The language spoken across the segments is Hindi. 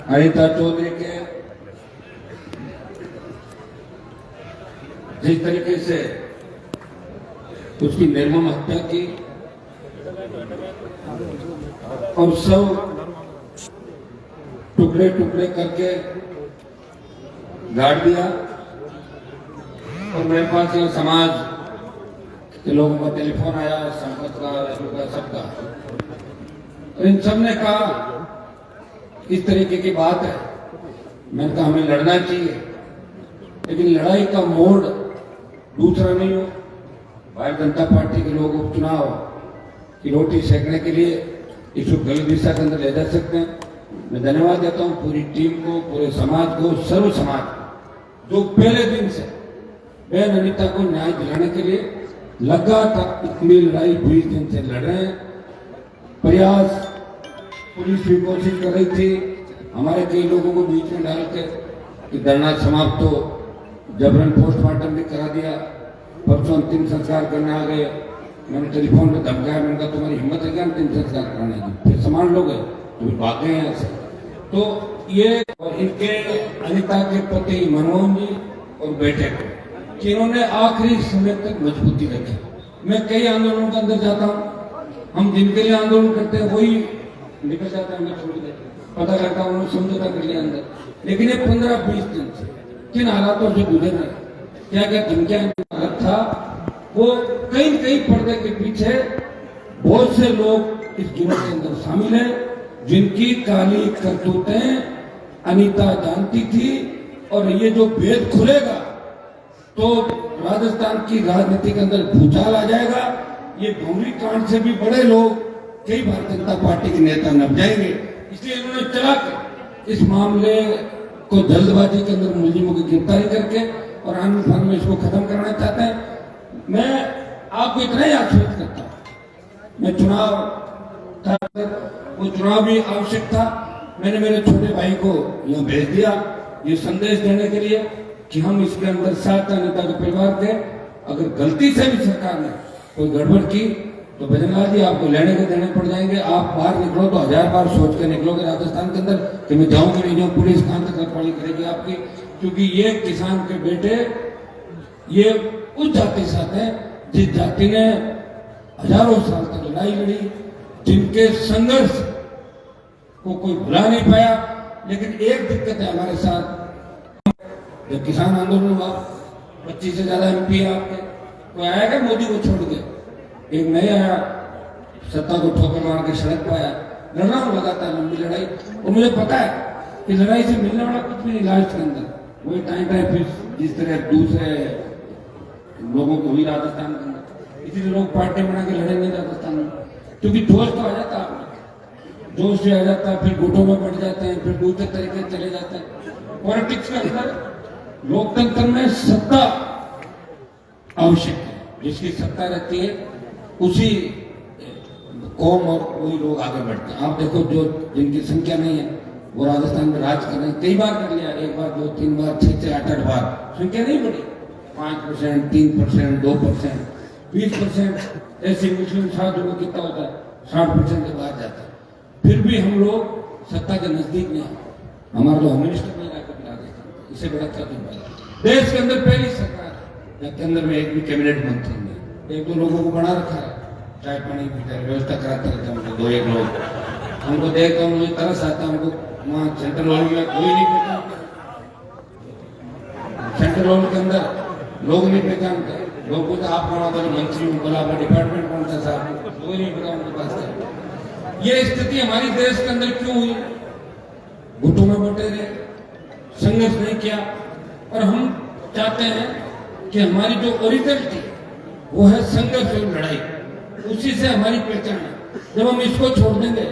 अनिता चौधरी के जिस तरीके से उसकी निर्मम हत्या की और सब टुकड़े टुकड़े करके गाड़ दिया, और मेरे पास यह समाज के लोगों का टेलीफोन आया, संगत का, सबका, और इन सब ने कहा इस तरीके की बात है। मैंने कहा हमें लड़ना चाहिए, लेकिन लड़ाई का मोड़ दूसरा नहीं हो। भारतीय जनता पार्टी के लोग उपचुनाव की रोटी सेकने के लिए इसको गलत दिशा के अंदर ले जा सकते हैं। मैं धन्यवाद देता हूं पूरी टीम को, पूरे समाज को, सर्व समाज को, जो पहले दिन से बहन अनिता को न्याय दिलाने के लिए लगातार इतनी लड़ाई 20 दिन से लड़ रहे हैं। प्रयास पुलिस भी कोशिश कर रही थी, हमारे कई लोगों को बीच में डाल के कि धरना समाप्त हो, जबरन पोस्टमार्टम भी करा दिया। परसों अंतिम संस्कार करने आ गए, मैंने टेलीफोन पे धमकाया, मैंने कहा तुम्हारी हिम्मत है क्या अंतिम संस्कार कराने की? फिर समान लोग हैं तो भाग गए हैं ऐसे। तो ये और इनके अनिता के पति मनमोहन जी और बेटे को, कि इन्होंने आखिरी समय तक मजबूती रखी। मैं कई आंदोलनों के अंदर जाता हूँ, हम जिनके लिए आंदोलन करते हैं वही निकल जाता है, हमें छोड़ देते, पता लगता है उन्होंने समझौता कर लिया अंदर। लेकिन ये 15-20 दिन से किन हालातों से गुजर रहे, क्या क्या धमकियां हालत था, वो कई पर्दे के पीछे बहुत से लोग इस जुर्म के अंदर शामिल हैं, जिनकी काली करतूतें अनिता जानती थी। और ये जो भेद खुलेगा तो राजस्थान की राजनीति के अंदर भूचाल आ जाएगा। ये भूमि कांड से भी बड़े लोग, कई भारतीय जनता पार्टी के नेता नप जाएंगे। इसलिए इन्होंने चला के इस मामले को जल्दबाजी के अंदर मुलजिमों की गिरफ्तारी करके और आन फान में इसको खत्म करना चाहते हैं। मैं आपको इतना ही आश्वस्त करता हूं, मैं चुनाव था, वो चुनाव भी आवश्यक था। मैंने मेरे छोटे भाई को यहाँ भेज दिया ये संदेश देने के लिए कि हम इसके अंदर साथ अनिता के परिवार के, अगर गलती से भी सरकार ने कोई गड़बड़ की तो भजनलाल जी आपको लेने के देने पड़ जाएंगे। आप बाहर निकलो तो 1000 बार सोच के निकलोगे राजस्थान के अंदर कि मैं जाऊंगी नहीं जाऊँ, पुलिस कहां तक रखवाली करेगी आपकी। क्योंकि ये किसान के बेटे ये उस जाति से आते हैं जिस जाति ने हजारों साल तक लड़ाई लड़ी, जिनके संघर्ष को कोई भुला नहीं पाया। लेकिन एक दिक्कत है हमारे साथ, जब किसान आंदोलन हुआ 25 से ज्यादा MP आपके, कोई आया क्या मोदी को छोड़ के? एक नहीं आया, सत्ता को ठोकर मार के सड़क पर आया। लड़ना लगातार लंबी लड़ाई, और मुझे पता है कि लड़ाई से मिलने वाला कुछ भी नहीं लास्ट के अंदर। वही टाइम फिर जिस तरह दूसरे लोगों को हुई राजस्थान के अंदर, इसीलिए लोग पार्टी बना के लड़ेंगे राजस्थान में, क्योंकि जोश तो आ जाता है, जोश से आ जाता है, फिर गुटों में बढ़ जाते हैं, फिर दूसरे तरीके चले जाते हैं। पॉलिटिक्स के अंदर लोकतंत्र में सत्ता आवश्यक है, जिसकी सत्ता रहती है उसी कौम और वही लोग आगे बढ़ते हैं। आप देखो जो जिनकी संख्या नहीं है वो राजस्थान में राज कर रहे हैं, कई बार कर लिया, 1 बार 2 3 बार 6 से 8 बार, संख्या नहीं बढ़ी। 5%, 3%, 2%, 20% ऐसे मुस्लिम साधु को कितना होता है, 60% के बाद जाता है। फिर भी हम लोग सत्ता के नजदीक नहीं आए, हमारा तो होम मिनिस्टर नहीं रहा कभी राजस्थान, इससे बड़ा क्या दिन। देश के अंदर पहली सरकार जिसके अंदर में एक भी कैबिनेट मंत्री नहीं, 1-2 लोगों को बना रखा है, चाय पानी की व्यवस्था कराते रहते हैं 2-1 लोग। हमको देखता हूँ मुझे तरस आता है, हमको वहाँ सेंट्रल हॉल में कोई नहीं पहचानता, सेंट्रल हॉल के अंदर लोग नहीं पहचानते। लोग बोलते आप कौन हो, मंत्री हूँ, बोला आपका डिपार्टमेंट कौन सा साहब, कोई नहीं पता उनके पास। ये स्थिति हमारी देश के अंदर क्यों हुई? गुटों में बटे रहे, संघर्ष नहीं किया। और हम चाहते हैं कि हमारी जो ओरिजिनल थी वो है संघर्ष और लड़ाई, उसी से हमारी पहचान है। जब हम इसको छोड़ देंगे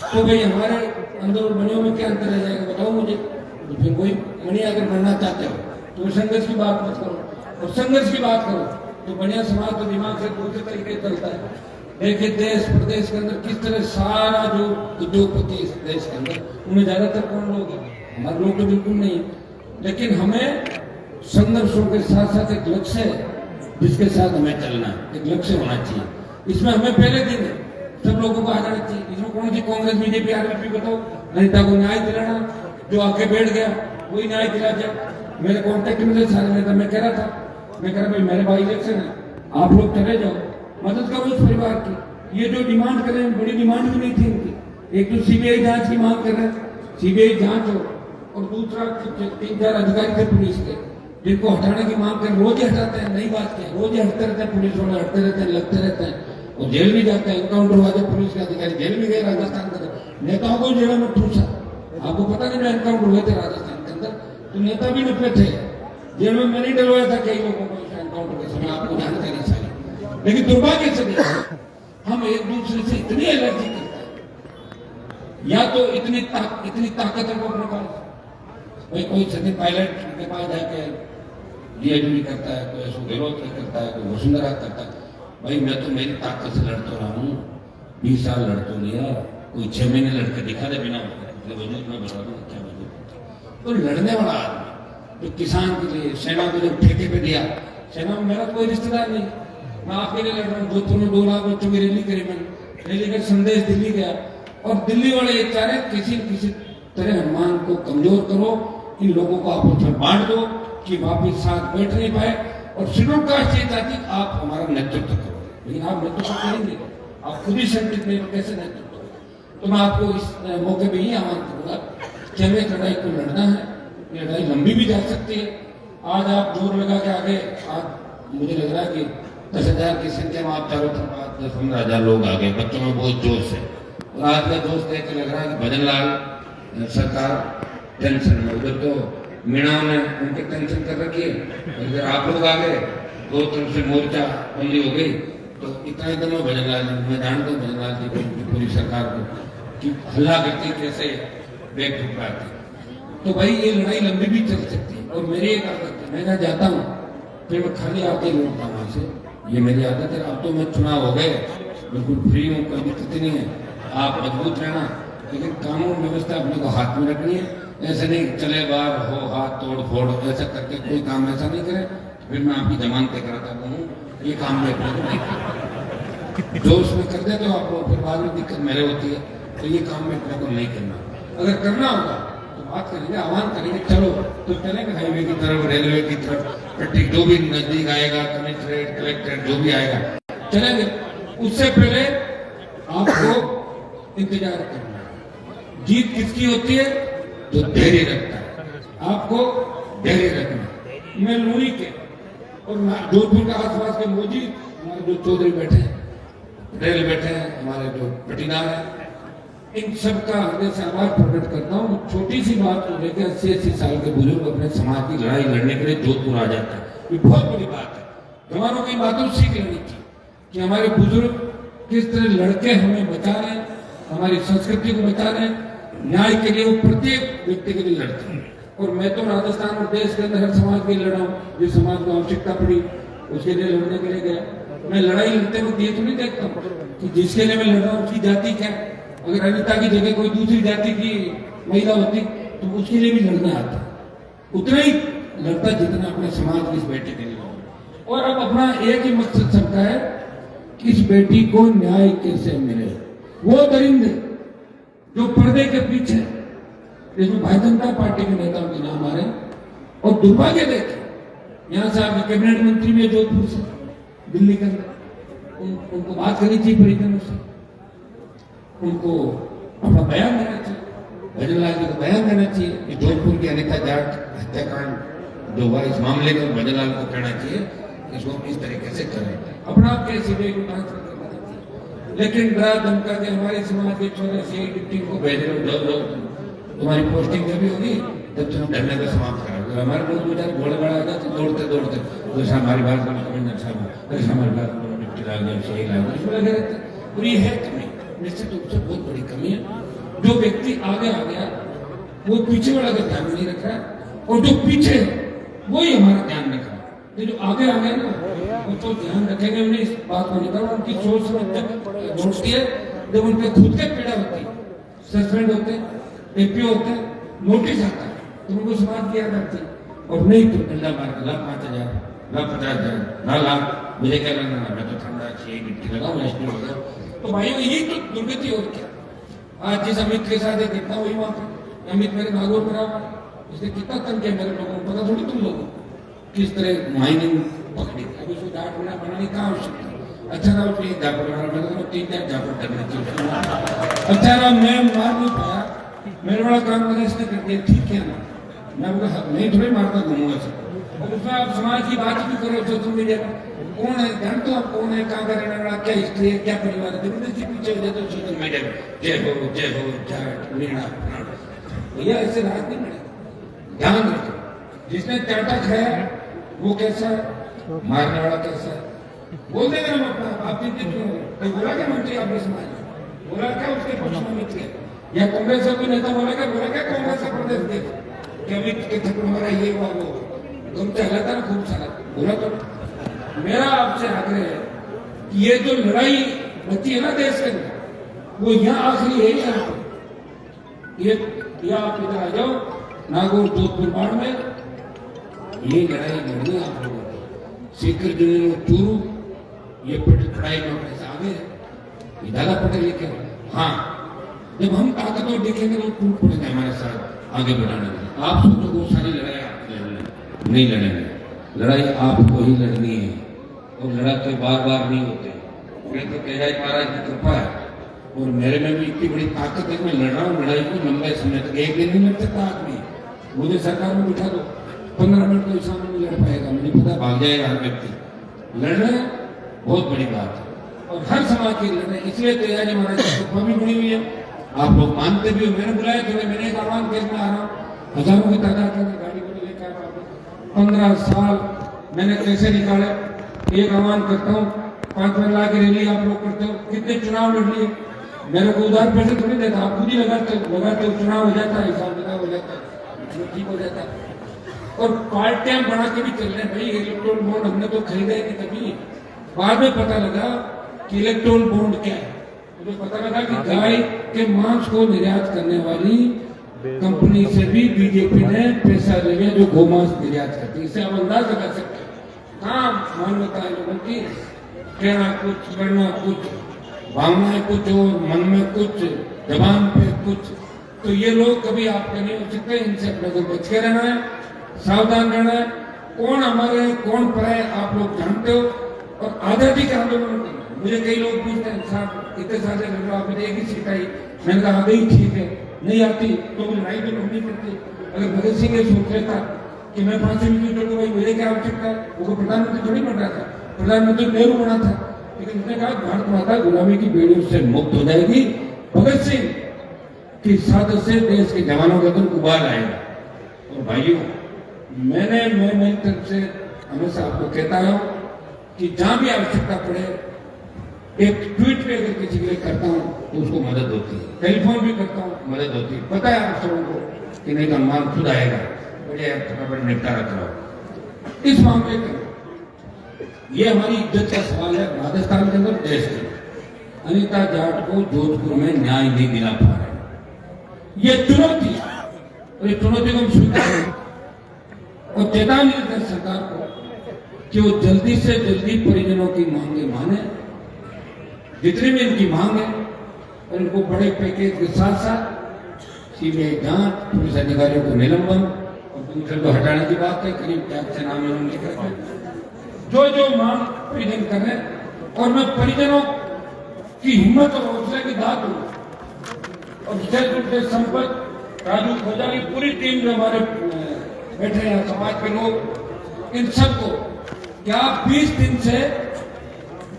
तो भाई हमारे अंदर और मणियों में क्या अंतर रह जाएगा, बताओ मुझे। तो फिर कोई मणि अगर बनना चाहते हो तो संघर्ष की बात मत करो, और संघर्ष की बात करो तो बढ़िया समाज तो दिमाग से दूसरे तरीके चलता है। देखिए देश प्रदेश के अंदर किस तरह सारा जो उद्योगपति इस देश के अंदर, उन्हें ज्यादातर कौन लोग हैं, हमारे लोग तो बिल्कुल नहीं है। लेकिन हमें संघर्षों के साथ साथ एक लक्ष्य है जिसके साथ हमें चलना है, एक लक्ष्य होना चाहिए। इसमें हमें पहले दिन सब लोगों को आ जाना चाहिए। इसमें कौन सी कांग्रेस बीजेपी आरएलपी बताओ, अनिता को न्याय दिलाना, जो आके बैठ गया वही न्याय दिला जाए। मेरे कॉन्टेक्ट में सारे नेता, मैं कह रहा भाई मेरे भाई इलेक्शन है, आप लोग चले जाओ, मदद करो उस परिवार की। ये जो डिमांड कर रहे हैं बड़ी डिमांड भी नहीं थी इनकी। एक तो सीबीआई जांच की मांग कर रहे हैं, सीबीआई जांच हो, और दूसरा 3-4 अधिकारी थे पुलिस के जिनको हटाने की मांग कर, रोज ही हटाते हैं, नई बात क्या, रोज ही हटते रहते हैं, पुलिस वाले हटते रहते हैं, लगते रहते हैं, और जेल भी जाते हैं। एनकाउंटर हुआ जब पुलिस के अधिकारी जेल भी गए राजस्थान के अंदर, नेताओं को जेल में ठूसा। आपको पता नहीं एनकाउंटर हुए थे राजस्थान के अंदर, तो नेता भी निपटे थे जेल में। मैंने डलवाया था कई लोगों को एनकाउंटर के समय, आपको जानकारी सारी। लेकिन दुर्भाग्य से हम एक दूसरे से इतनी एलर्जी करते हैं, या तो इतनी ताकत है वो अपने पास। भाई कोई सचिन पायलट के पास जाके डीएडमी करता है, कोई अशोक गहलोत करता है, कोई वसुंधरा करता है। भाई मैं तो मेरी ताकत से लड़ता रहा हूँ, 20 साल लड़ता लिया, कोई 6 महीने लड़के दिखा दे बिना वजूद में बता दूं क्या वजूद। तो लड़ने वाला आदमी जो किसान के लिए सेना को जब ठेके पे दिया, सेना में मेरा कोई रिश्तेदार नहीं, मैं आपके लिए लड़ रहा हूँ। जोधपुर में 2 लाख बच्चों की रैली करी मैंने, रैली का संदेश दिल्ली गया, और दिल्ली वाले ये चाह रहे किसी न किसी तरह हनुमान को कमजोर करो, इन लोगों को आपस में बांट दो कि वापिस साथ बैठ नहीं पाए। और शेड्यूल कास्ट ये चाहती आप हमारा नेतृत्व करो, लेकिन आप नेतृत्व करेंगे, आप खुद ही संगठित नहीं, कैसे नेतृत्व। तो मैं आपको इस मौके पे ही आह्वान करूंगा कि हमें इस लड़ाई को लड़ना है। ये लड़ाई लंबी भी जा सकती है। आज आप जोर लगा के आगे, आज मुझे लग रहा है कि 10,000 की संख्या में आप चारों तरफ 10-15,000 लोग आ गए, बच्चों में बहुत जोश है। और आज का जोश देख के लग रहा है कि भजन लाल सरकार टेंशन में, उधर तो मीणा ने उनके टेंशन कर रखी है, इधर आप लोग आ गए, 2 तरफ से मोर्चा बंदी हो गई। तो इतना एकदम में भजन लाल, मैं जानता हूँ भजन लाल जी को, पूरी सरकार को कि हल्ला करती कैसे बैग ठुकराती। तो भाई ये लड़ाई लंबी भी चल सकती है। और मेरी एक आदत है, मैं जहाँ जाता हूँ फिर मैं खाली आके लौटता हूँ वहाँ से, ये मेरी आदत है। अब तो मैं चुनाव हो गए, बिल्कुल फ्री हूँ, कोई दिक्कत नहीं है। आप मजबूत रहना, लेकिन कानून व्यवस्था अपने को हाथ में रखनी है। ऐसे नहीं चले बार हो हाथ तोड़ फोड़ ऐसा करके कोई काम ऐसा नहीं करे, फिर मैं आपकी जमानतें कराता हूँ। ये काम में अपने को नहीं करना, जो उसमें कर दे तो आपको फिर बाद में दिक्कत मेरे होती है। तो ये काम में अपने को नहीं करना। अगर करना होगा तो बात करेंगे, आह्वान करेंगे, चलो तो चलेंगे हाईवे की तरफ, रेलवे की तरफ, जो भी नजदीक आएगा, कमिश्नरेट कलेक्टर जो भी आएगा चलेंगे। उससे पहले आपको इंतजार करना है। जीत किसकी होती है? जो धैर्य रखता है। आपको धैर्य रखना। मैं लूरी के और जोधपुर के आसपास के मोदी, हमारे जो चौधरी बैठे हैं, पटेल बैठे हैं, हमारे जो पटीदार हैं, इन सबका हृदय से आभार प्रकट करता हूँ। छोटी सी बात को लेकर 80-80 साल के बुजुर्ग अपने समाज की लड़ाई लड़ने के लिए जोधपुर आ जाता है, ये बहुत बड़ी बात है। जवानों की बातों सीख लेनी चाहिए कि हमारे बुजुर्ग किस तरह लड़के हमें बचा रहे हैं, हमारी संस्कृति को बचा रहे हैं, न्याय के लिए वो प्रत्येक व्यक्ति के लिए लड़ते हैं। और मैं तो राजस्थान और देश के अंदर हर समाज के लिए लड़ा हूँ, जिस समाज को आवश्यकता पड़ी उसके लिए लड़ने के लिए गया। मैं लड़ाई लड़ते हुए ये तो नहीं देखता कि जिसके लिए मैं लड़ रहा हूँ उसकी जाति क्या। अगर अनिता की जगह कोई दूसरी जाति की महिला होती तो उसके लिए भी लड़ना आता, उतना ही लड़ता जितना अपने समाज की इस बेटी के लिए। और अब अपना एक ही मकसद सबका है कि इस बेटी को न्याय कैसे मिले। वो दरिंदे जो पर्दे के पीछे, जिसमें भारतीय जनता पार्टी के नेताओं के नाम आ रहे हैं, और दुर्भाग्य देखे यहाँ से आपके कैबिनेट मंत्री भी जोधपुर से, दिल्ली के अंदर, उनको बात करनी चाहिए परिजनों से, उनको अपना बयान देना चाहिए, भजन लाल जी को बयान देना चाहिए कि जोधपुर की अनिता जाट हत्याकांड जो हुआ इस मामले में भजन लाल को कहना चाहिए इसको इस तरीके से करें, अपना आपके सीबीआई को ट्रांसफर करना चाहिए। लेकिन डरा धमका के हमारे समाज के छोटे से डिप्टी को भेज रहे हो, तुम्हारी पोस्टिंग जब भी होगी तब तुम डरने का समाप्त करा। हमारे लोग बेचारे घोड़े बड़ा आ जाते दौड़ते दौड़ते, जैसा हमारी बात कमिश्नर साहब, जैसा हमारी बात डिप्टी लाल गए, सही लाल गए, इसमें लगे रहते। और ये है कमी, निश्चित रूप से बहुत बड़ी कमी है। जो व्यक्ति आगे आ गया वो पीछे वाला का ध्यान नहीं रख रहा है, और जो पीछे है वही हमारा ध्यान रख रहा है। ये जो आगे आ गए ना वो तो ध्यान रखेंगे, उन्हें इस बात को निकाल, उनकी सोच समझ जब घुटती है, जब उनके खुद के पीड़ा होती है, सस्पेंड होते हैं, एपीओ होते हैं, नोटिस आता है, तो उनको समाज किया करती है। और नहीं तो डंडा मार के 5,000, 50,000, लाख मुझे क्या लगना, मैं तो ठंडा चाहिए गिट्टी लगाऊं एसपी होगा। तो भाई यही तो दुर्गति और क्या। आज जिस अमित के साथ घटना हुई वहां पर अमित मेरे नागौर में रहा, इसने कितना तंग किया मेरे लोगों को, पता थोड़ी तुम लोगों को किस तरह माइनिंग पकड़ी। अब उसको डाट बना बनाने की आवश्यकता। अच्छा रहा उसने एक झापड़ मारा, मैंने 3-4 झापड़ करना चाहिए। अच्छा रहा मैं मार नहीं पाया, मेरे बड़ा काम मैंने इसने कर दिया, ठीक है ना, मैं बोला नहीं थोड़ी मारता घूमूंगा सब। और उसमें आप समाज की बात भी करो सोशल मीडिया पर, कौन है जानते हो आप, कौन है, कहाँ का रहने वाला, क्या हिस्ट्री है, क्या परिवार है, जबरदस्ती पीछे हो जाते हो सोशल मीडिया में, जय हो जाट मीणा। भैया ऐसे रात नहीं मिलेगा, ध्यान रखो। जिसने चाटा खाया वो कैसा है, मारने वाला कैसा है, बोल देंगे हम अपना, आप चिंतित क्यों हो? तो बोला क्या मंत्री आपने समाज बोला क्या उसके पक्ष में मित्र या कांग्रेस का कोई नेता बोला क्या कांग्रेस का प्रदेश देख कि अभी के थप्पड़ मारा ये हुआ वो, तुम चला था ना खूब सारा बोला। तो मेरा आपसे आग्रह है कि ये जो लड़ाई बची है ना देश के अंदर, वो यहाँ आखिरी है यहाँ पर। ये आप इधर आ जाओ नागौर जोधपुर बाढ़ में, ये लड़ाई लड़नी है आप लोगों को। सीकर जो चूरू ये पढ़ाई में पैसे आगे है, ज्यादा पढ़े लिखे। हाँ, जब हम ताकतवर दिखेंगे तो टूट पड़ेंगे हमारे साथ आगे बढ़ाने के लिए। आप सोचो बहुत सारी लड़ाई आप नहीं लड़ेंगे, लड़ाई आपको ही लड़नी है, और लड़ाते बार बार नहीं होते। ये तो केदारी महाराज की कृपा है और मेरे में भी इतनी बड़ी ताकत है, मैं लड़ रहा हूँ लड़ाई को लंबे समय तक। एक दिन नहीं लड़ सकता आदमी, मुझे सरकार में बिठा दो 15 मिनट कोई सामने नहीं लड़ पाएगा, मुझे पता भाग जाएगा हर व्यक्ति। लड़ना बहुत बड़ी बात है और हर समाज की लड़ना, इसलिए केदारी महाराज की कृपा भी बनी हुई है। आप लोग मानते भी हो, मैंने बुलाया तो मैंने एक आह्वान केस में आ रहा हूँ, हजारों की तादाद में गाड़ी को लेकर 15 साल मैंने कैसे निकाले। एक आह्वान करता हूँ, 5 लाख की रैली आप लोग करते हो, कितने चुनाव लड़ लिए, मेरे को उधार पैसे थोड़ी देता, आप खुद ही लगाते हो, चुनाव हो जाता है, हिसाब किताब हो जाता है, ठीक हो जाता है। और पार्टियां बना के भी चल रहे हैं भाई, इलेक्ट्रोल बॉन्ड हमने तो खरीदा ही नहीं कभी। बाद में पता लगा कि इलेक्ट्रोल बॉन्ड क्या है, मुझे पता लगा कि गाय के मांस को निर्यात करने वाली कंपनी से भी बीजेपी ने पैसा ले लिया, जो गोमांस निर्यात करती है। इससे आप अंदाज लगा सकते हैं कहाँ मानवता है लोगों की, कहना कुछ करना कुछ, भावनाएं कुछ और मन में कुछ, जबान पे कुछ। तो ये लोग कभी आपके नहीं हो सकते, इनसे अपने को बच के रहना है, सावधान रहना है। कौन हमारे कौन पराए आप लोग जानते हो, और आजादी के आंदोलन करना। मुझे कई लोग पूछते हैं साहब इतने साल से लड़ रहा आपने एक ही सीट आई, मैंने कहा गई ठीक है, नहीं आती तो लड़ाई तो लड़नी पड़ती। अगर भगत सिंह ये सोच लेता कि मैं 5 मिनट लड़ूंगा भाई मुझे क्या आवश्यकता है, वो प्रधानमंत्री थोड़ी बन रहा था, प्रधानमंत्री नेहरू बना था, लेकिन उसने कहा भारत माता गुलामी की बेड़ियों से मुक्त हो जाएगी, भगत सिंह की सादत से देश के जवानों का तो उबाल आएगा। और भाइयों मैं मेरी तरफ से हमेशा आपको कहता हूं कि जहां भी आवश्यकता पड़े, एक ट्वीट पे अगर किसी के लिए करता हूं तो उसको मदद होती है, टेलीफोन भी करता हूं मदद होती है। पता है आप सबों को कि नहीं का माल खुद आएगा, बड़े फटाफट निपटारा कराओ इस मामले का। ये हमारी इज्जत का सवाल है राजस्थान के अंदर, देश के। अनीता जाट को जोधपुर में न्याय नहीं दिला पा रहे, ये चुनौती, और इस चुनौती को हम स्वीकार और चेतावनी देते हैं सरकार को कि वो जल्दी से जल्दी परिजनों की मांगे माने, जितनी भी इनकी मांग है, और इनको बड़े पैकेज के साथ साथ सीबीआई जांच, पुलिस अधिकारियों को निलंबन और दूसरे को हटाने की बात है। करीब 4 नाम इन्होंने लिखा, जो मांग परिजन कर रहे हैं। और मैं परिजनों की हिम्मत और हौसले की दाद दूं, और विशेष रूप से संपत राजू खोजा की पूरी टीम जो हमारे बैठे हैं समाज के लोग, इन सबको क्या 20 दिन से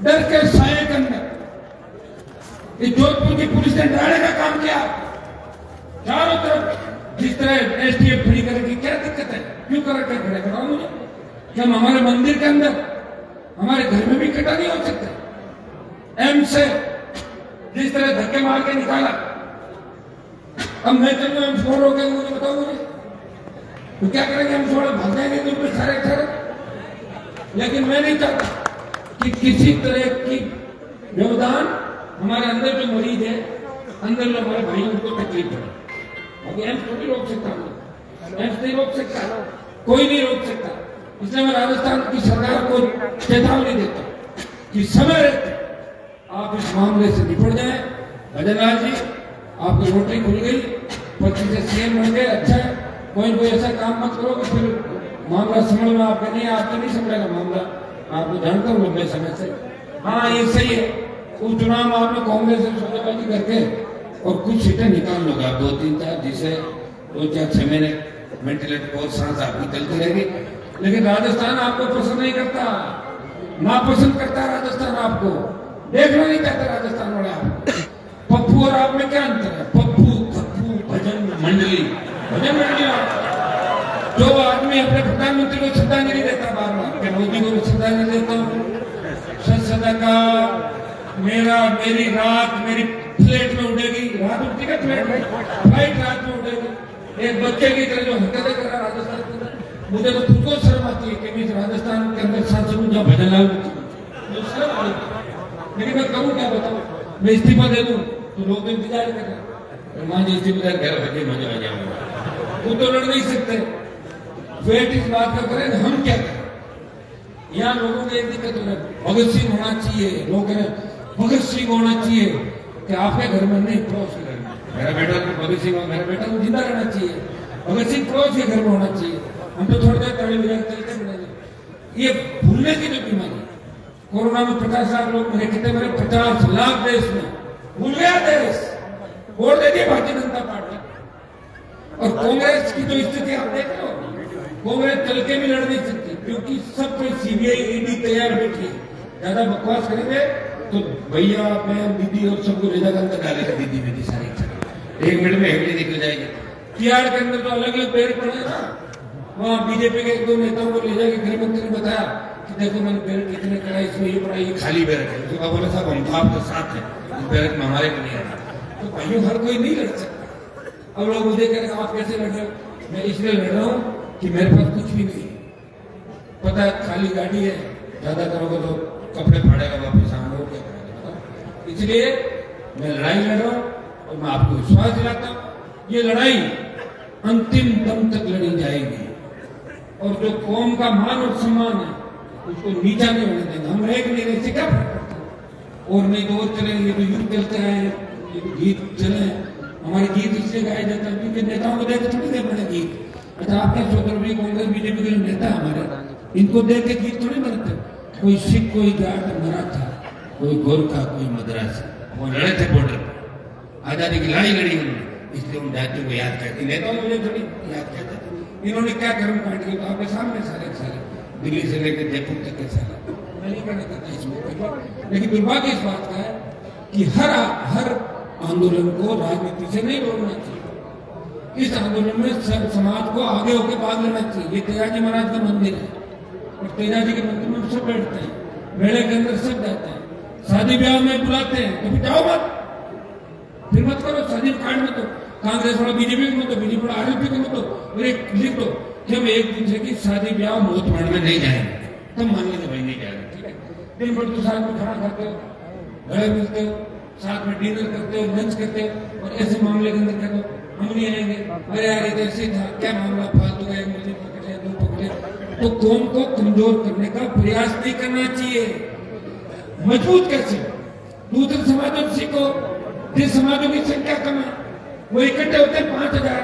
डर के साए के अंदर इस जोधपुर की पुलिस ने डराने का काम किया। चारों तरफ जिस तरह एसटीएफ खड़ी करेगी, क्या दिक्कत है, क्यों कर रखे खड़े कराओ मुझे, कि हम हमारे मंदिर के अंदर हमारे घर में भी इकट्ठा नहीं हो सकते। एम से जिस तरह धक्के मार के निकाला, अब मैं चलूँ एम छोड़ रोकेंगे, मुझे बताओ मुझे तो क्या करेंगे, हम छोड़ भाग जाएंगे तो सारे। लेकिन मैं नहीं चाहता कि किसी तरह की व्यवधान हमारे अंदर जो मरीज है, अंदर जो हमारे भाई उनको तकलीफ पड़े। अभी एम्स नहीं रोक सकता, एम्स नहीं रोक सकता, कोई नहीं रोक सकता। इसलिए मैं राजस्थान की सरकार को चेतावनी देता हूं कि समय रहते आप इस मामले से निपट जाए। भजनलाल जी आपकी रोटरी खुल गई, पति से सीएम बन गए, अच्छा है। कोई ऐसा काम मत करो कि फिर मामला समझ में आपके नहीं, आपके नहीं समझेगा मामला, आपको जानता हूँ लंबे समय से। हाँ ये सही है, उस चुनाव में आपने कांग्रेस से सौदेबाजी करके और कुछ सीटें निकाल लोगे आप, 2 3 4, जिसे 2 4 6 महीने वेंटिलेटर बहुत सांस आपकी चलती रहेगी। लेकिन राजस्थान आपको पसंद नहीं करता, नापसंद करता है राजस्थान आपको, देखना नहीं चाहते राजस्थान वाले आपको। पप्पू और आप में क्या अंतर है? पप्पू पप्पू भजन मंडली, भजन मंडली। जो आदमी अपने प्रधानमंत्री को श्रद्धांजलि देता बार बार, मैं मोदी को भी श्रद्धांजलि देता हूँ, सदा का मेरी रात मेरी फ्लाइट में उड़ेगी, रात उठती है फ्लाइट में, फ्लाइट रात में उड़ेगी। एक बच्चे की तरह जो हरकतें कर रहा राजस्थान के अंदर, मुझे तो खुद को शर्म आती है कि मैं राजस्थान के अंदर सांसद हूँ जहाँ भजन लाल शर्म आ रही। लेकिन मैं करूँ क्या बताऊँ, मैं इस्तीफा दे दूँ तो लोग इंतजार कर रहे हैं, मान जी इस्तीफा घर बच्चे मजा आ जाएगा, वो तो लड़ नहीं सकते। वेट इस बात का करें हम क्या करें। यहाँ लोगों की एक दिक्कत है, भगत सिंह होना चाहिए, लोग कह रहे भगत सिंह होना चाहिए कि आपके घर में नहीं, पड़ोस के घर में। मेरा बेटा तो भगत सिंह, मेरा बेटा तो जिंदा रहना चाहिए, भगत सिंह पड़ोस के घर में होना चाहिए। हम तो थोड़ी देर ताली बजा चलते बजाते। ये भूलने की जो बीमारी, कोरोना में 50 लाख लोग मरे, कितने मरे? 50 लाख देश में, भूल गया देश, वोट दे दिए भारतीय जनता पार्टी। और कांग्रेस की जो स्थिति आप देख रहे हो, कांग्रेस चल के भी लड़ नहीं सकती क्योंकि सब कोई सीबीआई ईडी तैयार बैठी है। ज्यादा बकवास करेंगे तो भैया बहन दीदी और सबको ले जाकर अंदर डालेगा, दीदी बेटी सारी 1 मिनट में हेडली निकल जाएगी। तिहाड़ के अंदर तो अलग अलग पेड़ पड़े ना, वहाँ बीजेपी के 1-2 नेताओं को ले जाके गृह मंत्री ने बताया कि देखो मैंने बैरक कितने करा, इसमें ये पड़ा, ये खाली बैरक है। उसका बोला साहब हम तो आपके साथ हैं, इस बैरक में हमारे को नहीं आना। तो भाइयों हर कोई नहीं लड़ सकता। अब लोग मुझे कह रहे आप कैसे लड़ रहे हो? मैं इसलिए लड़ रहा हूँ कि मेरे पास कुछ भी नहीं, पता है खाली गाड़ी है, ज्यादा करोगे तो कपड़े फाड़ेगा वापस आऊंगा, क्या करेगा। इसलिए मैं लड़ाई लड़ रहा हूँ और मैं आपको विश्वास दिलाता हूँ ये लड़ाई अंतिम दम तक लड़ी जाएगी। और जो कौम का मान और सम्मान है उसको नीचा नहीं होने देंगे हम। एक नहीं रहे क्या और नहीं तो और चलेंगे, तो युद्ध चलते रहे, ये तो गीत चले। हमारे गीत इसलिए गाए जाते हैं क्योंकि नेताओं को देख थोड़ी देर बने गीत। अच्छा आपके सोच रहे कांग्रेस बीजेपी के नेता हमारे, इनको देख के गीत थोड़ी बनते। कोई सिख, कोई जाट, मराठा, कोई गोरखा, कोई मद्रासी, वो लड़े थे बॉर्डर पर, आजादी की लड़ाई लड़ी उन्होंने, इसलिए उन जातियों को याद करती, नेताओं को थोड़ी याद करते थे। इन्होंने क्या कर्म कांड किया तो आपके सामने सारे सारे दिल्ली से लेकर जयपुर तक के सारे, मैं नहीं कहना चाहता इसमें। लेकिन दुर्भाग्य इस बात का है कि हर आंदोलन को राजनीति से नहीं जोड़ना चाहिए। इस आंदोलन में सब समाज को आगे होकर भाग लेना चाहिए। ये तेजाजी महाराज का मंदिर है और तेजाजी के मंदिर में सब बैठते हैं, मेले के अंदर सब जाते हैं, शादी ब्याह में बुलाते हैं, कभी जाओ मत, फिर मत करो शादी कांड में। तो कांग्रेस वाला बीजेपी में, तो बीजेपी वाला आरएलपी में, तो लिख दो कि हम एक दूसरे की शादी ब्याह मौत मांड में नहीं जाएंगे, तब मान लेंगे भाई नहीं जाएंगे, ठीक है। दिन भर तो साथ में खाना खाते हो, गले मिलते हो, साथ में डिनर करते हो, लंच करते हो, और ऐसे मामले के अंदर कहते हो हम नहीं आएंगे, अरे यार इधर ऐसे था, क्या मामला फालतू का, मुझे पकड़े दो पकड़े। तो कौम को कमजोर करने का प्रयास नहीं करना चाहिए, मजबूत कैसे। दूसरे समाजों से सीखो, जिस समाजों की संख्या कम है वो इकट्ठे होते हैं 5000,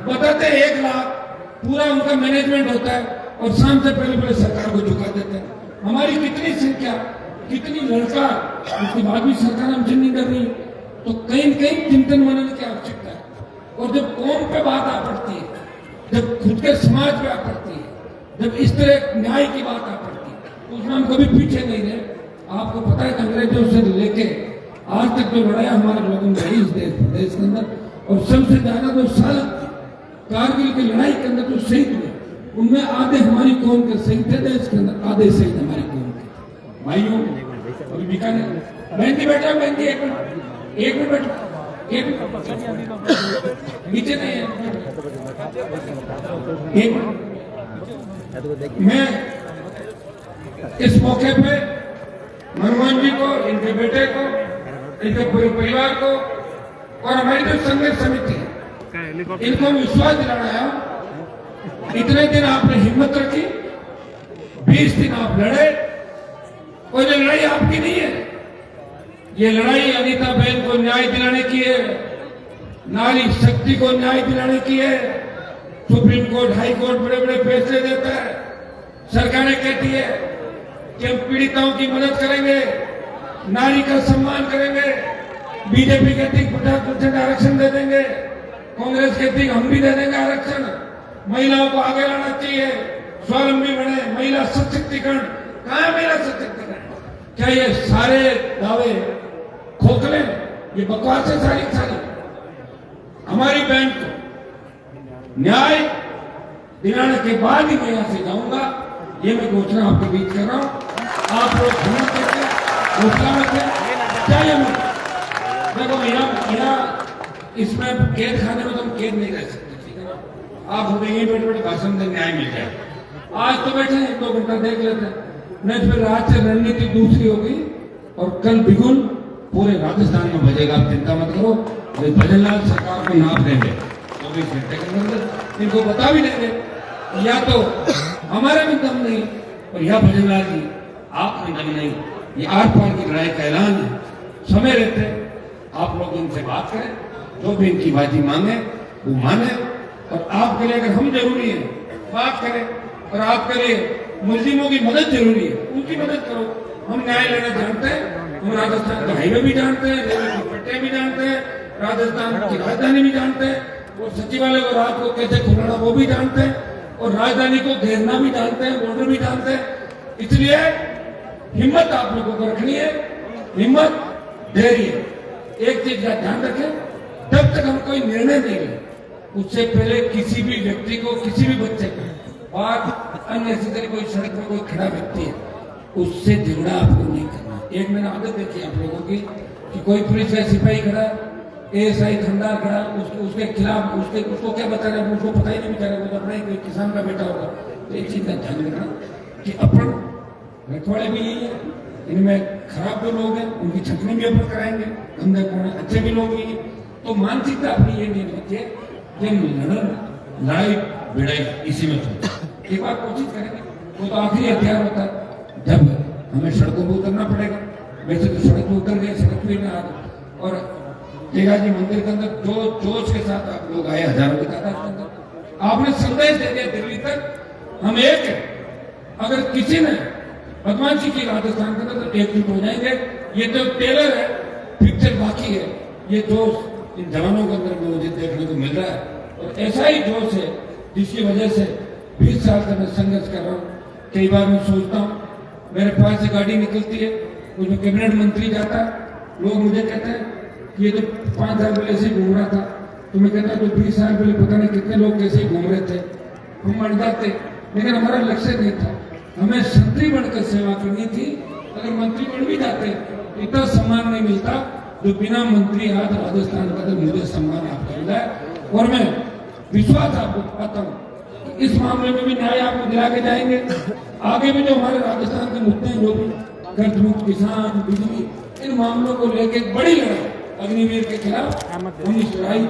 बताते हैं 1 लाख, पूरा उनका मैनेजमेंट होता है और शाम से पहले सरकार को झुका देते हैं। हमारी कितनी संख्या, कितनी लड़का, उसके बाद भी सरकार हमसे नहीं कर रही, तो कहीं कहीं चिंतन बनाने की आवश्यकता है। और जब कौम पे बात आ पड़ती है, जब खुद के समाज पे आ पड़ती है, जब इस तरह न्याय की बात आ पड़ती है, तो उसमें हम कभी पीछे नहीं रहे। आपको पता है अंग्रेजों से लेके आज तक जो लड़ाई हमारे लोगों ने लड़ी इस देश के अंदर, और सबसे ज्यादा जो शहादत थी कारगिल की लड़ाई के अंदर जो शहीद हुए, उनमें आधे हमारी कौम के शहीद थे, देश के अंदर आधे शहीद हमारी कौम के भाइयों। अभी बीकानेर बहन बैठा, बहन जी एक मिनट बैठो, नीचे नहीं है, मैं इस मौके पे मनमोहन जी को, इनके बेटे को, इनके पूरे परिवार को और हमारी जो संघर्ष समिति है इनको विश्वास दिलाना है। इतने दिन आपने हिम्मत रखी, 20 दिन आप लड़े, और ये लड़ाई आपकी नहीं है, ये लड़ाई अनीता बहन को न्याय दिलाने की है, नारी शक्ति को न्याय दिलाने की है। सुप्रीम कोर्ट, हाई कोर्ट बड़े बड़े फैसले देता है। सरकारें कहती है कि हम पीड़िताओं की मदद करेंगे, नारी का सम्मान करेंगे। बीजेपी कहती 50% आरक्षण दे देंगे, कांग्रेस कहती हम भी दे देंगे आरक्षण। महिलाओं को आगे लाना चाहिए, स्वावलंबी बने, महिला सशक्तिकरण। कहां है महिला सशक्तिकरण? क्या ये सारे दावे खोखले, ये बकवास है सारी? हमारी बहन को न्याय दिलाने के बाद ही मैं यहां से जाऊंगा, ये मैं घोषणा आपके बीच कर रहा हूं। आप लोग हिम्मत करके घोषणा में क्या देखो यहाँ इसमें कैद खाने में तो हम कैद नहीं रह सकते, ठीक है ना? आप हमें यही बैठे बैठे भाषण दें, न्याय मिल जाए। आज तो बैठे 1-2 घंटा देख लेते हैं, नहीं फिर रात से रणनीति दूसरी होगी और कल बिगुल पूरे राजस्थान में बजेगा। आप चिंता मत करो, भजनलाल सरकार को नाप देंगे 24 घंटे के अंदर, इनको बता भी देंगे। या तो हमारे में दम नहीं और या भजनलाल जी आप में दम नहीं। ये आर पार की लड़ाई का ऐलान है। समय रहते आप लोग इनसे बात करें, जो भी इनकी बाजी मांगे वो माने। और आपके लिए अगर हम जरूरी है बात करें, और आपके लिए मुस्लिमों की मदद जरूरी है, उनकी मदद करो। हम न्याय लेना जानते हैं, हम राजस्थान का हाईवे भी जानते हैं, रेलवे की पट्टियां भी जानते हैं, राजस्थान की राजधानी भी जानते हैं, और सचिवालय को रात को कैसे खुलाना वो भी जानते हैं, और राजधानी को घेरना भी जानते हैं, बॉर्डर भी जानते हैं। इसलिए हिम्मत आप लोगों को रखनी है, हिम्मत धैर्य। एक चीज का ध्यान रखें, जब तक हम कोई निर्णय नहीं लें उससे पहले किसी भी व्यक्ति को, किसी भी बच्चे को, और अननेसेसरी कोई सड़क में कोई खड़ा व्यक्ति है उससे झगड़ा आपको नहीं करना। एक मैंने आदत देखी आप लोगों की कि कोई पुलिस या सिपाही खड़ा, एएसआई खंडार खड़ा, उसके खिलाफ उसको क्या बता रहे हैं, उसको पता ही नहीं बेचारा, वो अपना ही कोई किसान का बेटा होगा। तो एक चीज का ध्यान रखना कि अपन रखवाड़े भी यही है, इनमें खराब जो लोग हैं उनकी छटनी भी अपन कराएंगे, गंदे कोने अच्छे भी लोग ही। तो मानसिकता अपनी ये नहीं रखिए कि लड़ाई भिड़ाई इसी में छोड़। एक बार कोशिश करेंगे, वो तो आखिरी हथियार होता है जब हमें सड़कों पर उतरना पड़ेगा। वैसे तो सड़क पर उतर गए, सड़क पे ना आ। और तेगाजी मंदिर के अंदर जो जोश के साथ आप लोग आए, हजारों की तादाद के अंदर, आपने संदेश दे दिया दिल्ली तक हम एक है। अगर किसी ने बदमाशी की राजस्थान के अंदर तो एकजुट हो जाएंगे। ये तो टेलर है, पिक्चर बाकी है। ये जोश इन जवानों के अंदर मुझे देखने को मिल रहा है, और ऐसा ही जोश है जिसकी वजह से 20 साल से मैं संघर्ष कर रहा हूँ। कई बार मैं सोचता हूँ, मेरे पास से गाड़ी निकलती है, उसमें कैबिनेट मंत्री जाता है, लोग मुझे कहते हैं कि ये तो 5 साल पहले से घूम रहा था। तो मैं कहता तो 20 साल पहले पता नहीं कितने लोग कैसे घूम रहे थे, हम मर जाते। लेकिन हमारा लक्ष्य नहीं था, हमें मंत्री बनकर सेवा करनी थी। अगर मंत्री बन भी जाते इतना सम्मान नहीं मिलता जो बिना मंत्री आज राजस्थान का। तो मुझे सम्मान आपको मिला है, और मैं विश्वास आपको पाता हूँ इस मामले में भी न्याय आपको दिला के जाएंगे। आगे भी जो हमारे राजस्थान के मुद्दे हैं, जो भी कर्ज मुक्त, किसान, बिजली, इन मामलों को लेकर बड़ी लड़ाई अग्निवीर के खिलाफ हम इस लड़ाई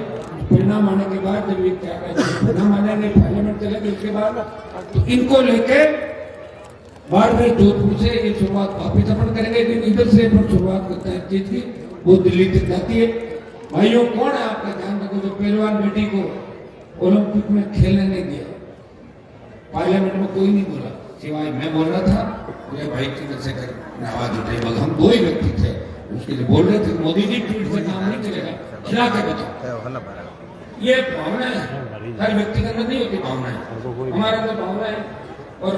परिणाम आने के बाद, जब ये क्या परिणाम आ जाएंगे, पार्लियामेंट चलेंगे, उसके बाद तो इनको लेके बाड़मेर, जोधपुर से ये शुरुआत वापिस अपन करेंगे। लेकिन इधर से अपन शुरुआत करते हैं चीज की, वो दिल्ली तक जाती है। भाइयों, कौन है आपका ध्यान रखो जो पहलवान बेटी को ओलंपिक में खेलने नहीं दिया? पार्लियामेंट में कोई नहीं बोला, सिवाय मैं बोल रहा था, मुझे भाई चंद्रशेखर ने आवाज उठाई, मगर हम 2 ही व्यक्ति थे उसके लिए बोल रहे थे। मोदी जी ट्वीट से काम नहीं चलेगा, खिला के बताओ। ये भावना है, हर व्यक्ति के अंदर नहीं होती भावनाएं, हमारे अंदर भावना है। और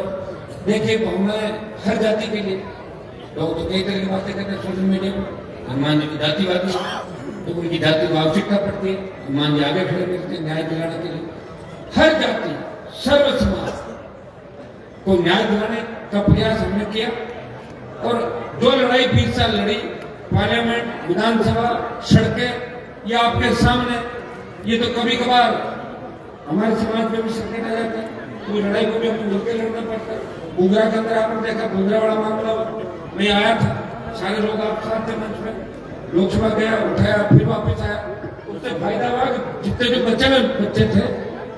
देखिए, भावनाएं हर जाति के लिए, लोग तो कई तरह की बातें करते हैं सोशल मीडिया पर। हनुमान जी की जातिवादी, तो उनकी जाति को आवश्यकता पड़ती है, हनुमान जी आगे खड़े मिलते हैं न्याय दिलाने के लिए। हर जाति, सर्व समाज को न्याय दिलाने का प्रयास हमने किया। और जो लड़ाई 20 साल लड़ी, पार्लियामेंट, विधानसभा, सड़कें, ये आपके सामने, ये तो कभी कभार हमारे समाज में भी संकट आ जाता है, तो लड़ाई को भी हमें मिलकर लड़ना पड़ता है। बुगरा के अंदर आपने देखा, बुगरा वाला मामला हुआ, मैं आया था, सारे लोग आप साथ थे मंच में, लोकसभा गया, उठाया, फिर वापस आया। उससे फायदा हुआ कि जितने जो बच्चे थे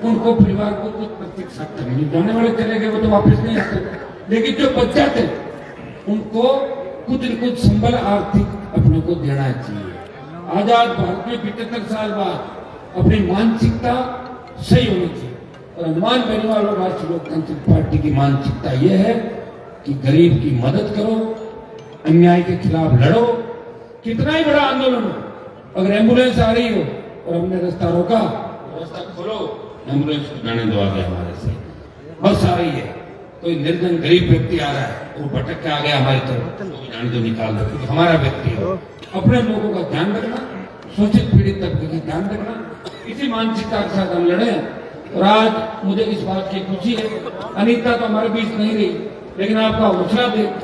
उनको, परिवार को कुछ प्रत्येक साथ नहीं, जाने वाले चले गए वो तो वापस नहीं आते, लेकिन जो बच्चे थे उनको कुछ न कुछ संबल आर्थिक अपने को देना चाहिए। आजाद भारत में 75 साल बाद अपनी मानसिकता सही होनी चाहिए। और हनुमान बेनीवाल और राष्ट्रीय लोकतांत्रिक पार्टी की मानसिकता यह है कि गरीब की मदद करो, अन्याय के खिलाफ लड़ो। कितना ही बड़ा आंदोलन हो, अगर एम्बुलेंस आ रही हो और हमने रास्ता रोका, रास्ता खोलो, एम्बुलेंस को जाने दो आगे हमारे से। बस आ रही है, कोई निर्धन गरीब व्यक्ति आ रहा है, वो भटक के आ गया हमारी तरफ, तो जाने दो, निकाल दो, क्योंकि हमारा व्यक्ति है। अपने लोगों का ध्यान रखना, शोषित पीड़ित तबके का ध्यान रखना, इसी मानसिकता के साथ हम लड़े। और आज मुझे इस बात की खुशी है, अनीता तो हमारे बीच नहीं रही, लेकिन आपका हौसला देख,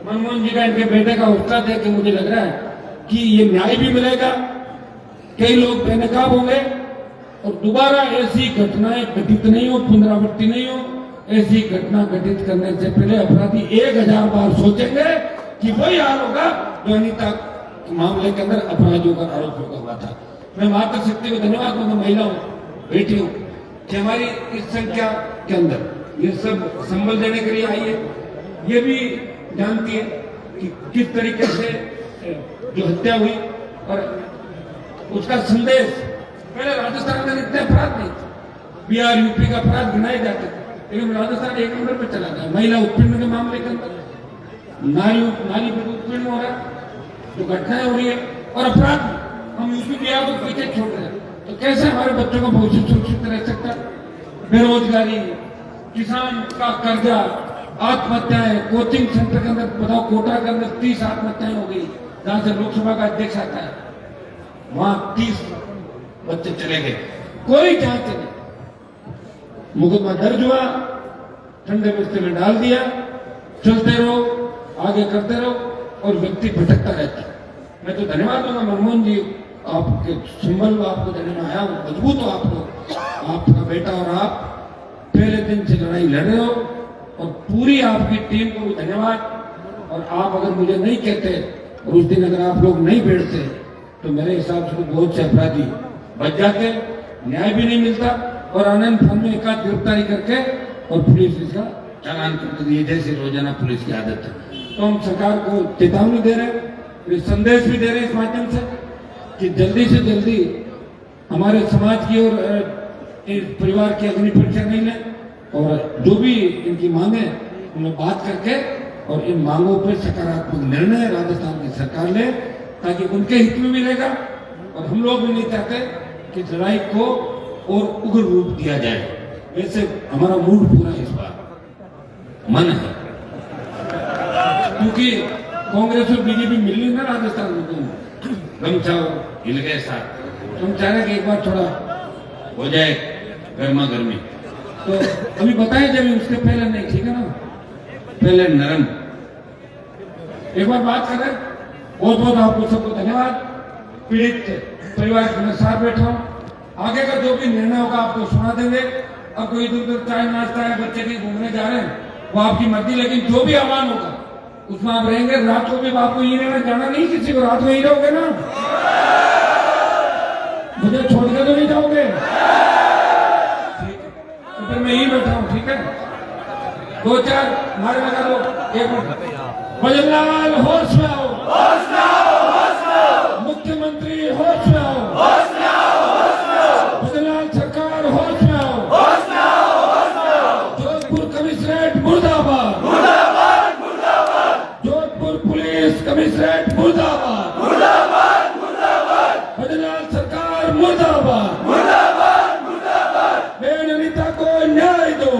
मनमोहन जी का, इनके बेटे का हौसला देख के मुझे लग रहा है कि ये न्याय भी मिलेगा, कई लोग बेनकाब होंगे और दोबारा ऐसी घटनाएं घटित नहीं हो, पुनरावृत्ति नहीं हो। ऐसी घटना घटित करने से पहले अपराधी 1000 बार सोचेंगे कि वही हाल होगा जो अनीता मामले के अंदर अपराधियों का आरोप लगा हुआ था। मैं मातृशक्ति को धन्यवाद दूंगा, महिलाओं बेटियों कि हमारी इस संख्या के अंदर ये सब संबल देने के लिए आई है। ये भी जानती है कि किस तरीके से जो हत्या हुई और उसका संदेश, पहले राजस्थान में इतने अपराध नहीं थे, बिहार यूपी का अपराध गिनाए जाते थे, लेकिन राजस्थान 1 नंबर पर चला गया। महिला उत्पीड़न के मामले के अंदर नारी पर उत्पीड़न हो रहा है, जो घटनाएं हो रही है, और अपराध हम यूपी बिहार को पीछे छोड़ रहे हैं, तो कैसे हमारे बच्चों का भविष्य सुरक्षित रह सकता है? बेरोजगारी, किसान का कर्जा, आत्महत्याएं, कोचिंग सेंटर के अंदर बताओ, कोटा के अंदर 30 आत्महत्याएं हो गई, जहां से लोकसभा का अध्यक्ष आता है, वहां 30 बच्चे चले गए, कोई जांच नहीं। मुकदमा दर्ज हुआ, ठंडे बिस्तर में डाल दिया, चलते रहो, आगे करते रहो, और व्यक्ति भटकता रहता है। मैं तो धन्यवाद दूंगा मनमोहन जी, आपके संबल आपको देने में आया, मजबूत हो आप लोग, आपका बेटा और आप पहले दिन से लड़ाई लड़ रहे हो, और पूरी आपकी टीम को भी धन्यवाद। और आप अगर मुझे नहीं कहते और उस दिन अगर आप लोग नहीं बैठते तो मेरे हिसाब से बहुत से अपराधी बच जाते, न्याय भी नहीं मिलता, और आनंद फन में एकाध गिरफ्तारी करके और पुलिस इसका चालान करके दिए, जैसे रोजाना पुलिस की आदत है। तो हम सरकार को चेतावनी दे रहे हैं, संदेश भी दे रहे हैं इस माध्यम से कि जल्दी से जल्दी हमारे समाज की और परिवार की अग्नि परीक्षा नहीं लें, और जो भी इनकी मांगे उन्हें बात करके और इन मांगों पर सकारात्मक निर्णय राजस्थान की सरकार ले, ताकि उनके हित में भी रहेगा। और हम लोग भी नहीं चाहते कि लड़ाई को और उग्र रूप दिया जाए। वैसे हमारा मूड पूरा इस बार मन है, क्योंकि कांग्रेस और बीजेपी मिल रही ना राजस्थान में, तुम गमछा हिल गए साथ, तुम चाह रहे कि एक बार थोड़ा हो जाए गर्मा गर्मी, तो अभी बताए जब उसके पहले नहीं, ठीक है ना, पहले नरम एक बार बात करें। बहुत बहुत आपको सबको धन्यवाद। पीड़ित परिवार के साथ बैठा हूं, आगे का जो भी निर्णय होगा आपको सुना देंगे। अब कोई इधर उधर चाय नाश्ता है, बच्चे कहीं घूमने जा रहे हैं, वो आपकी मर्जी, लेकिन जो भी आह्वान होगा उसमें आप रहेंगे। रात को भी आपको ये रहना, जाना नहीं किसी को, रात में ही रहोगे ना, मुझे छोड़ के तो नहीं जाओगे, ठीक है? तो फिर मैं यही बैठा हूँ, ठीक है? 2-4 नारे लगा दो, 1 मिनट। भजनलाल होश में आओ, होश में आओ, होश में आओ, मुख्यमंत्री होश में आओ, होश में आओ, होश में आओ, भजनलाल सरकार होश में आओ, होश में आओ, होश में आओ, जोधपुर कमिश्नरेट मुर्दाबाद, मुर्दाबाद, मुर्दाबाद, जोधपुर पुलिस कमिश्नरेट मुर्दाबाद, मुर्दाबाद, मुर्दाबाद, भजनलाल सरकार मुर्दाबाद, मुर्दाबाद, मुर्दाबाद, बहन अनीता को न्याय दो।